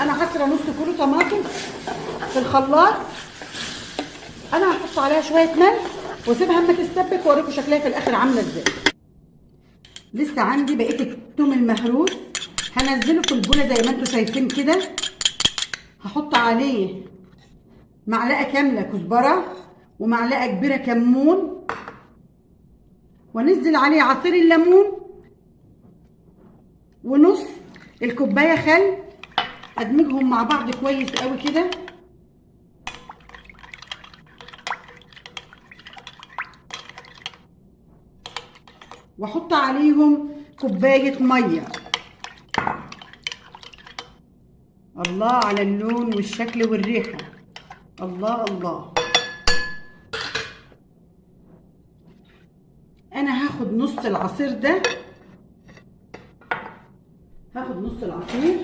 انا حاسره نص كيلو طماطم في الخلاط. انا هحط عليها شويه ملح واسيبها اما تتسبك واوريكم شكلها في الاخر عامله ازاي. لسه عندي بقيه الثوم المهروس، هنزله في البوله زي ما انتم شايفين كده. هحط عليه معلقه كامله كزبره ومعلقه كبيره كمون، وانزل عليه عصير الليمون ونص الكوبايه خل. ادمجهم مع بعض كويس قوي كده. واحط عليهم كوبايه ميه. الله على اللون والشكل والريحه، الله الله. انا هاخد نص العصير ده، هاخد نص العصير